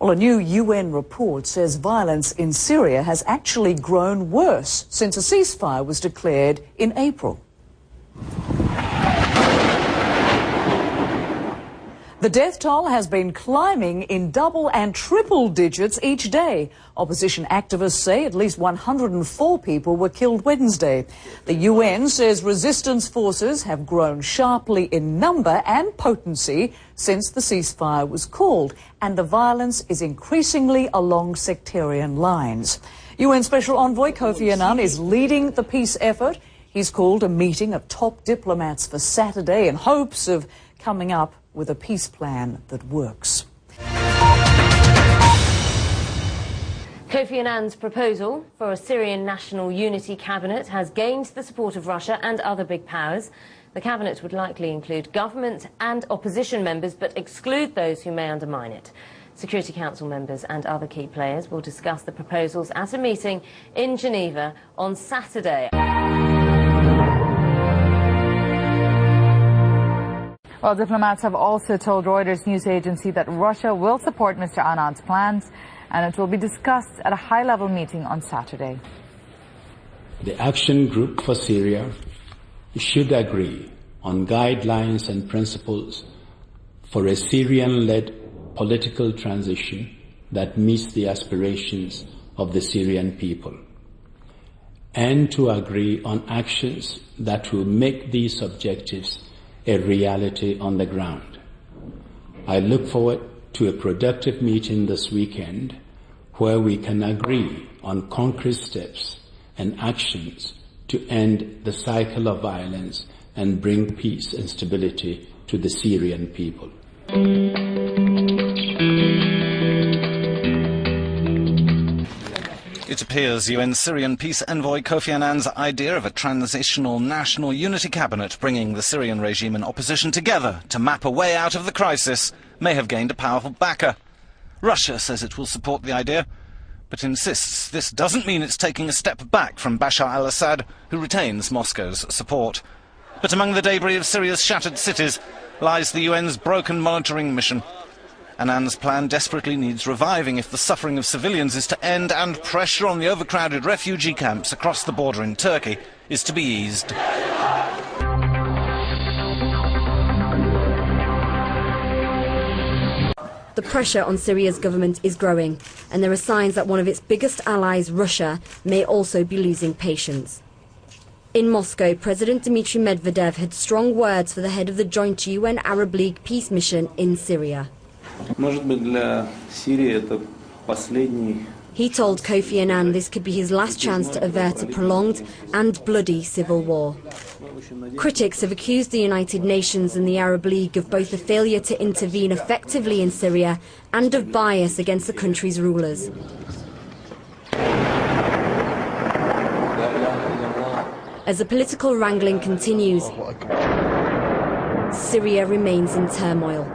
Well, a new UN report says violence in Syria has actually grown worse since a ceasefire was declared in April. The death toll has been climbing in double and triple digits each day. Opposition activists say at least 104 people were killed Wednesday. The UN says resistance forces have grown sharply in number and potency since the ceasefire was called, and the violence is increasingly along sectarian lines. UN Special Envoy Kofi Annan is leading the peace effort. He's called a meeting of top diplomats for Saturday in hopes of coming up with a peace plan that works. Kofi Annan's proposal for a Syrian national unity cabinet has gained the support of Russia and other big powers. The cabinet would likely include government and opposition members, but exclude those who may undermine it. Security Council members and other key players will discuss the proposals at a meeting in Geneva on Saturday. Well, diplomats have also told Reuters news agency that Russia will support Mr. Annan's plans, and it will be discussed at a high-level meeting on Saturday. The Action Group for Syria should agree on guidelines and principles for a Syrian-led political transition that meets the aspirations of the Syrian people, and to agree on actions that will make these objectives a reality on the ground. I look forward to a productive meeting this weekend where we can agree on concrete steps and actions to end the cycle of violence and bring peace and stability to the Syrian people. It appears UN Syrian peace envoy Kofi Annan's idea of a transitional national unity cabinet bringing the Syrian regime and opposition together to map a way out of the crisis may have gained a powerful backer. Russia says it will support the idea, but insists this doesn't mean it's taking a step back from Bashar al-Assad, who retains Moscow's support. But among the debris of Syria's shattered cities lies the UN's broken monitoring mission. Annan's plan desperately needs reviving if the suffering of civilians is to end and pressure on the overcrowded refugee camps across the border in Turkey is to be eased. The pressure on Syria's government is growing, and there are signs that one of its biggest allies, Russia, may also be losing patience. In Moscow, President Dmitry Medvedev had strong words for the head of the joint UN Arab League peace mission in Syria. He told Kofi Annan this could be his last chance to avert a prolonged and bloody civil war. Critics have accused the United Nations and the Arab League of both a failure to intervene effectively in Syria and of bias against the country's rulers. As the political wrangling continues, Syria remains in turmoil.